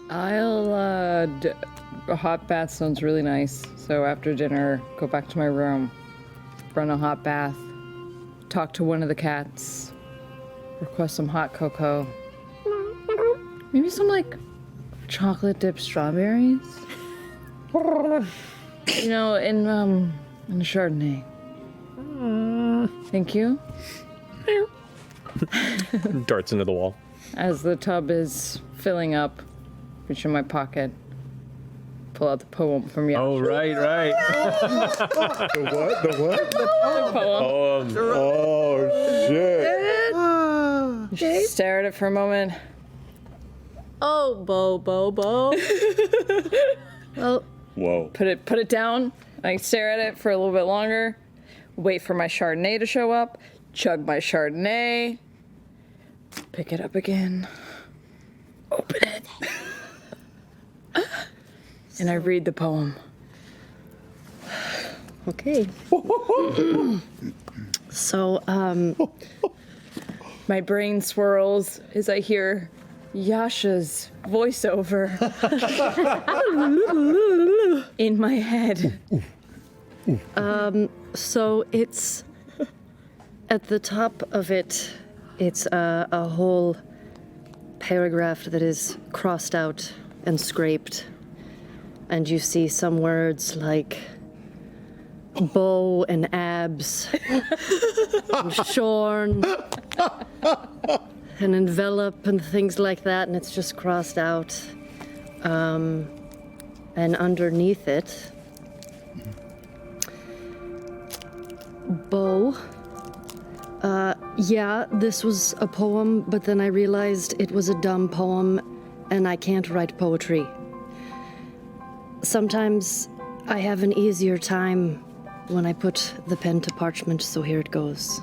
A hot bath sounds really nice. So after dinner, go back to my room, run a hot bath, talk to one of the cats, request some hot cocoa. Maybe some, like, chocolate-dipped strawberries? You know, in a Chardonnay. Thank you. Darts into the wall. As the tub is filling up, reach in my pocket, pull out the poem from Yasha. Oh, right. The what? The what? The poem. Oh, shit. Just stare at it for a moment. Oh, Beau. Well, Whoa. Put it down. I stare at it for a little bit longer. Wait for my Chardonnay to show up. Chug my Chardonnay. Pick it up again. Open it. And I read the poem. okay. So, My brain swirls as I hear Yasha's voiceover in my head. So it's at the top of it, it's a whole paragraph that is crossed out and scraped. And you see some words like bow and abs, and shorn, and envelop, and things like that. And it's just crossed out. And underneath it, Beau. Yeah, this was a poem, but then I realized it was a dumb poem, and I can't write poetry. Sometimes I have an easier time when I put the pen to parchment, so here it goes.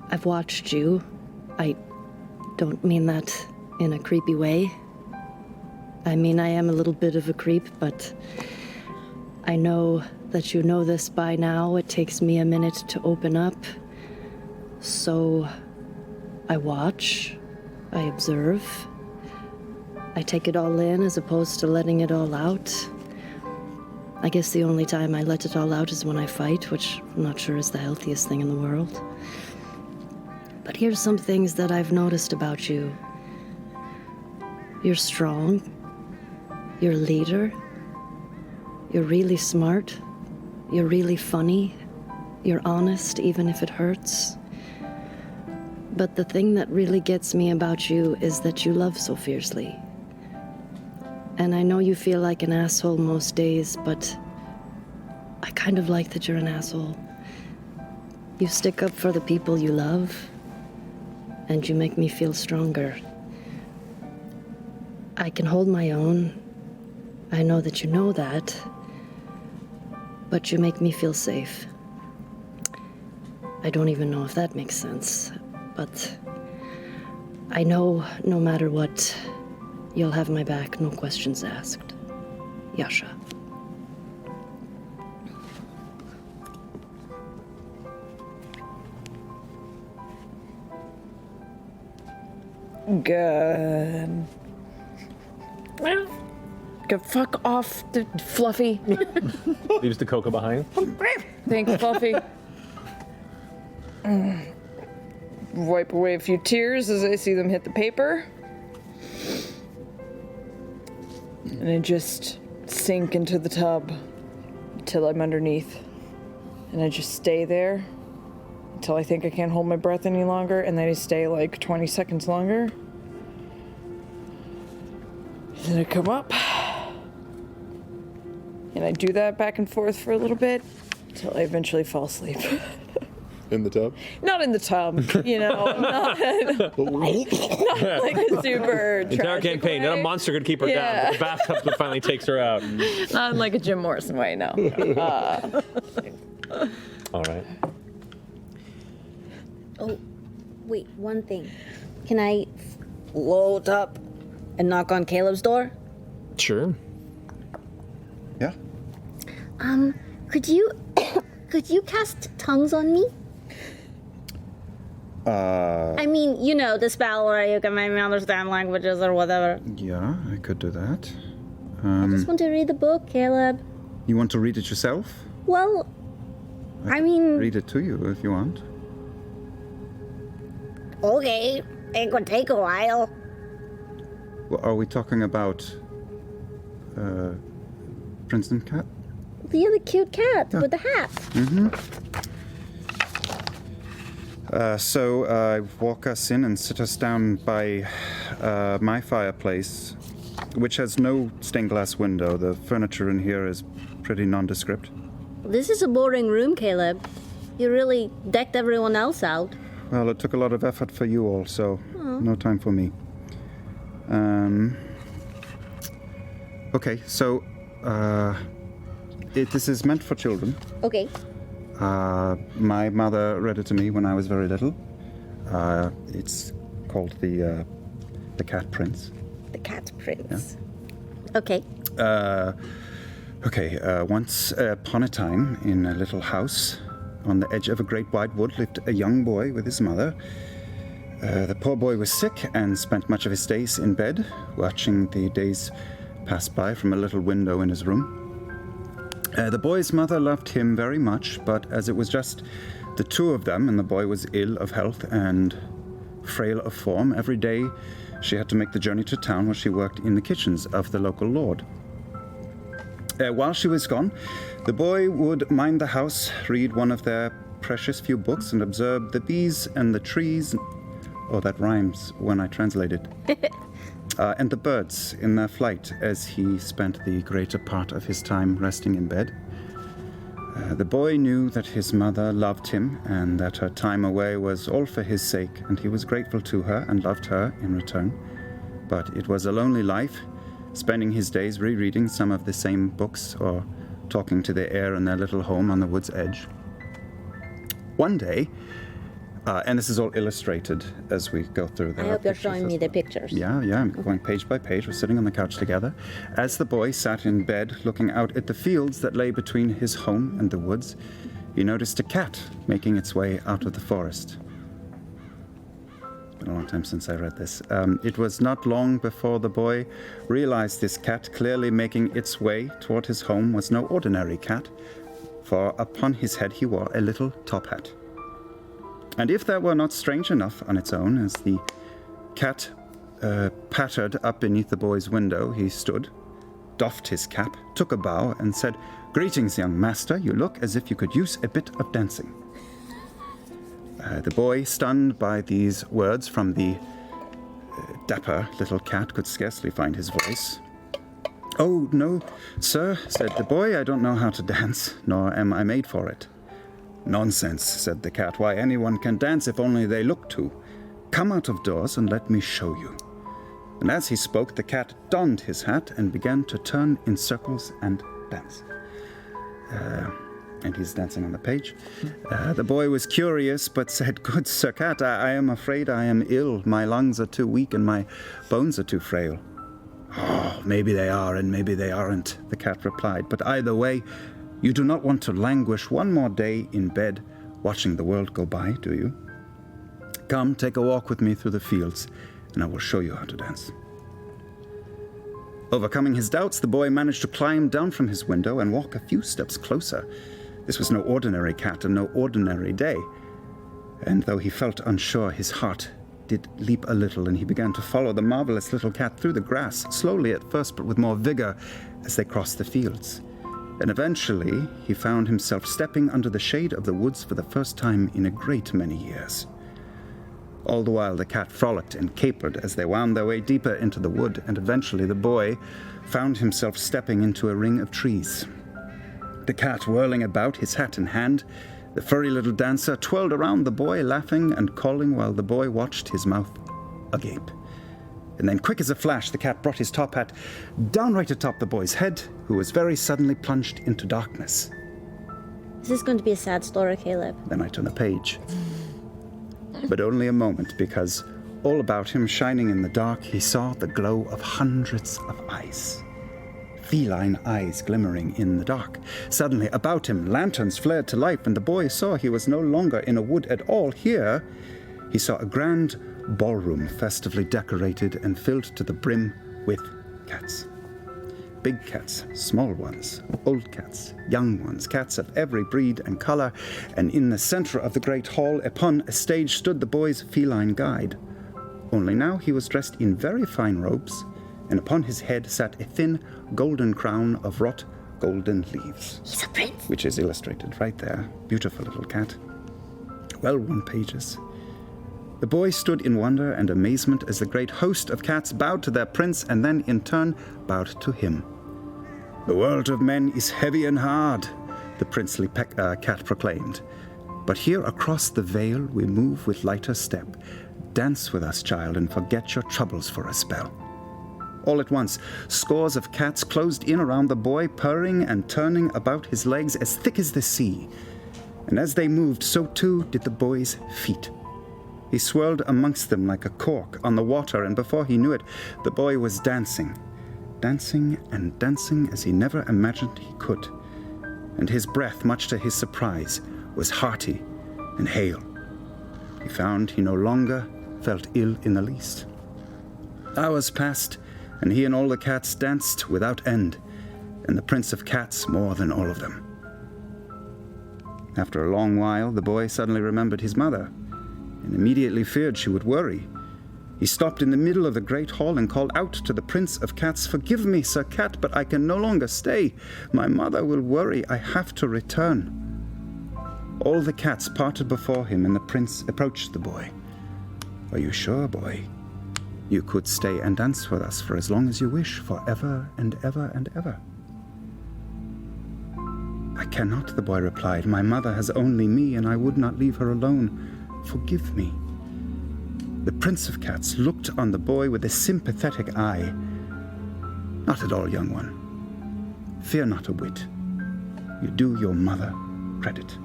I've watched you. I don't mean that in a creepy way. I mean, I am a little bit of a creep, but I know that you know this by now. It takes me a minute to open up. So I watch, I observe, I take it all in as opposed to letting it all out. I guess the only time I let it all out is when I fight, which I'm not sure is the healthiest thing in the world. But here's some things that I've noticed about you. You're strong. You're a leader. You're really smart. You're really funny. You're honest, even if it hurts. But the thing that really gets me about you is that you love so fiercely. And I know you feel like an asshole most days, but I kind of like that you're an asshole. You stick up for the people you love, and you make me feel stronger. I can hold my own. I know that you know that. But you make me feel safe. I don't even know if that makes sense, but I know no matter what, you'll have my back, no questions asked. Yasha. Good. Go fuck off, Fluffy. Leaves the cocoa behind. Thanks, Fluffy. Wipe away a few tears as I see them hit the paper. And I just sink into the tub until I'm underneath. And I just stay there until I think I can't hold my breath any longer, and then I stay like 20 seconds longer. And then I come up. And I do that back and forth for a little bit until I eventually fall asleep. In the tub? Not in the tub, you know, not like a super Entire tragic campaign, way. not a monster could keep her down, but the bathtub that finally takes her out. Not in like a Jim Morrison way, no. All right. Oh, wait, one thing. Can I float up and knock on Caleb's door? Sure. Yeah. Could you cast tongues on me? I mean, you know, the spell where you can make me understand languages or whatever. Yeah, I could do that. I just want to read the book, Caleb. You want to read it yourself? Well, I mean, Read it to you if you want. okay, it could take a while. Well, are we talking about Princeton Cat? The other cute cat with the hat. So walk us in and sit us down by my fireplace, which has no stained glass window. The furniture in here is pretty nondescript. This is a boring room, Caleb. You really decked everyone else out. Well, it took a lot of effort for you all, so no time for me. Okay, so this is meant for children. Okay. My mother read it to me when I was very little. It's called the Cat Prince. The Cat Prince. Okay. Once upon a time, in a little house on the edge of a great wide wood, lived a young boy with his mother. The poor boy was sick and spent much of his days in bed, watching the days pass by from a little window in his room. The boy's mother loved him very much, but as it was just the two of them, and the boy was ill of health and frail of form, every day she had to make the journey to town where she worked in the kitchens of the local lord. While she was gone, the boy would mind the house, read one of their precious few books, and observe the bees and the trees. Oh, that rhymes when I translate it. And the birds in their flight as he spent the greater part of his time resting in bed. The boy knew that his mother loved him and that her time away was all for his sake, and he was grateful to her and loved her in return. But it was a lonely life, spending his days rereading some of the same books or talking to the air in their little home on the wood's edge. One day, and this is all illustrated as we go through the I hope you're pictures showing as me well. the pictures. Yeah, I'm going page by page. We're sitting on the couch together. As the boy sat in bed looking out at the fields that lay between his home and the woods, he noticed a cat making its way out of the forest. It's been a long time since I read this. It was not long before the boy realized this cat clearly making its way toward his home was no ordinary cat, for upon his head he wore a little top hat. And if that were not strange enough on its own, as the cat pattered up beneath the boy's window, he stood, doffed his cap, took a bow, and said, "Greetings, young master. You look as if you could use a bit of dancing." The boy, stunned by these words from the dapper little cat, could scarcely find his voice. "Oh, no, sir," said the boy. "I don't know how to dance, nor am I made for it." "Nonsense," said the cat. "Why, anyone can dance if only they look to. Come out of doors and let me show you." And as he spoke, the cat donned his hat and began to turn in circles and dance. And he's dancing on the page. The boy was curious, but said, "Good Sir Cat, I am afraid I am ill. My lungs are too weak and my bones are too frail." "Oh, maybe they are and maybe they aren't," the cat replied. "But either way, you do not want to languish one more day in bed watching the world go by, do you? Come, take a walk with me through the fields, and I will show you how to dance." Overcoming his doubts, the boy managed to climb down from his window and walk a few steps closer. This was no ordinary cat and no ordinary day. And though he felt unsure, his heart did leap a little, and he began to follow the marvelous little cat through the grass, slowly at first, but with more vigor as they crossed the fields. And eventually, he found himself stepping under the shade of the woods for the first time in a great many years. All the while, the cat frolicked and capered as they wound their way deeper into the wood, and eventually the boy found himself stepping into a ring of trees. The cat whirling about, his hat in hand, the furry little dancer twirled around the boy, laughing and calling while the boy watched, his mouth agape. And then, quick as a flash, the cat brought his top hat down right atop the boy's head, who was very suddenly plunged into darkness. Is this going to be a sad story, Caleb? Then I turn a page. But only a moment, because all about him, shining in the dark, he saw the glow of hundreds of eyes. Feline eyes glimmering in the dark. Suddenly, about him, lanterns flared to life, and the boy saw he was no longer in a wood at all. Here, he saw a grand ballroom festively decorated and filled to the brim with cats. Big cats, small ones, old cats, young ones, cats of every breed and color, and in the center of the great hall, upon a stage, stood the boy's feline guide. Only now he was dressed in very fine robes, and upon his head sat a thin golden crown of wrought golden leaves. He's a prince. Which is illustrated right there. Beautiful little cat. Well-worn pages. The boy stood in wonder and amazement as the great host of cats bowed to their prince and then in turn bowed to him. "The world of men is heavy and hard," the princely cat proclaimed. "But here across the vale we move with lighter step. Dance with us, child, and forget your troubles for a spell." All at once, scores of cats closed in around the boy, purring and turning about his legs as thick as the sea. And as they moved, so too did the boy's feet. He swirled amongst them like a cork on the water, and before he knew it, the boy was dancing. Dancing and dancing as he never imagined he could. And his breath, much to his surprise, was hearty and hale. He found he no longer felt ill in the least. Hours passed, and he and all the cats danced without end, and the Prince of Cats more than all of them. After a long while, the boy suddenly remembered his mother, and immediately feared she would worry. He stopped in the middle of the great hall and called out to the Prince of Cats, "Forgive me, Sir Cat, but I can no longer stay. My mother will worry. I have to return." All the cats parted before him, and the prince approached the boy. "Are you sure, boy? You could stay and dance with us for as long as you wish, forever and ever and ever." "I cannot," the boy replied. "My mother has only me, and I would not leave her alone. Forgive me." The Prince of Cats looked on the boy with a sympathetic eye. "Not at all, young one. Fear not a whit. You do your mother credit."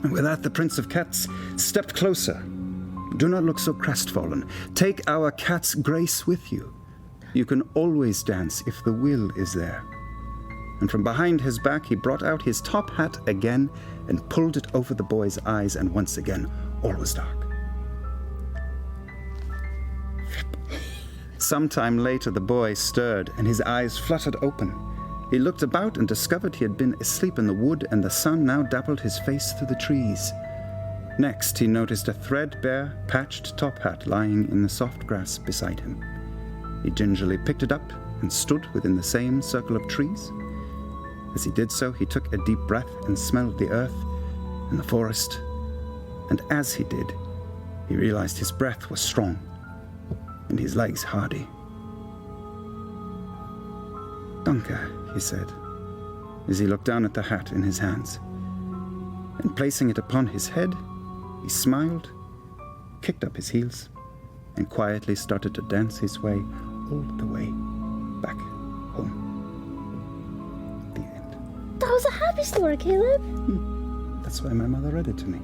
And with that, the Prince of Cats stepped closer. "Do not look so crestfallen. Take our cat's grace with you. You can always dance if the will is there." And from behind his back, he brought out his top hat again and pulled it over the boy's eyes, and once again, all was dark. Sometime later, the boy stirred, and his eyes fluttered open. He looked about and discovered he had been asleep in the wood, and the sun now dappled his face through the trees. Next, he noticed a threadbare, patched top hat lying in the soft grass beside him. He gingerly picked it up and stood within the same circle of trees. As he did so, he took a deep breath and smelled the earth and the forest. And as he did, he realized his breath was strong and his legs hardy. "Danke," he said, as he looked down at the hat in his hands. And placing it upon his head, he smiled, kicked up his heels, and quietly started to dance his way all the way back home. The end. That was a happy story, Caleb. That's why my mother read it to me.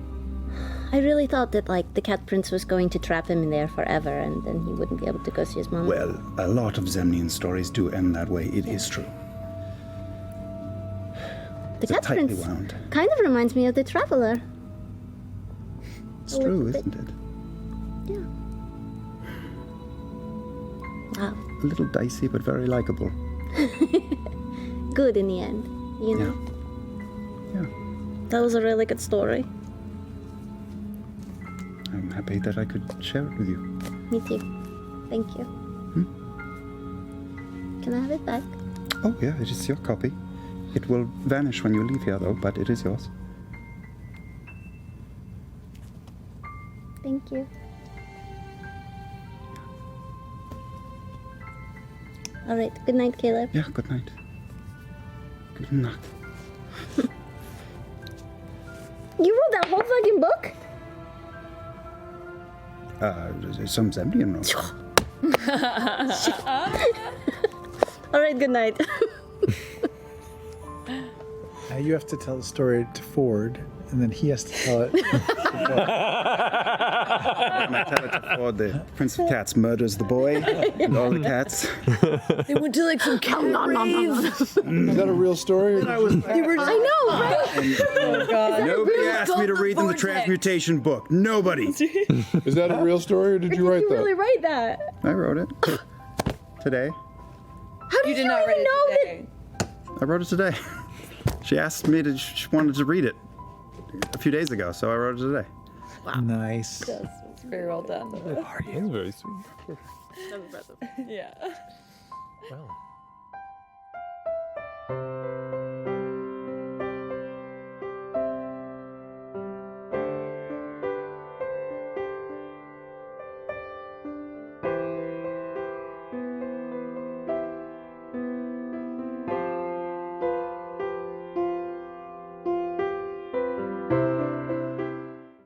I really thought that, like, the cat prince was going to trap him in there forever, and then he wouldn't be able to go see his mom. Well, a lot of Zemnian stories do end that way. It is true. The cat tightly prince wound. kind of reminds me of the traveler. It's true, isn't it? Yeah. Wow. A little dicey, but very likable. Good in the end, you know? Yeah. That was a really good story. I'm happy that I could share it with you. Me too. Thank you. Can I have it back? Oh, yeah, it is your copy. It will vanish when you leave here, though, but it is yours. Thank you. All right. Good night, Caleb. Yeah, good night. Good night. You wrote that whole fucking book? Some Zemnian wrote. All right. Good night. You have to tell the story to Ford, and then he has to tell it. And I tell it to Ford, the Prince of Cats murders the boy and all the cats. They went to like some cat raves. Is that a real story? I know, right? Nobody asked me to read them the transmutation book. Nobody. Is that a real story, or did you write You that? really write that? I wrote it today. How did You did you not even write know it today. I wrote it today. She asked me to. She wanted to read it a few days ago, so I wrote it today. Nice. It's very well done. It's very sweet. Yeah. Well.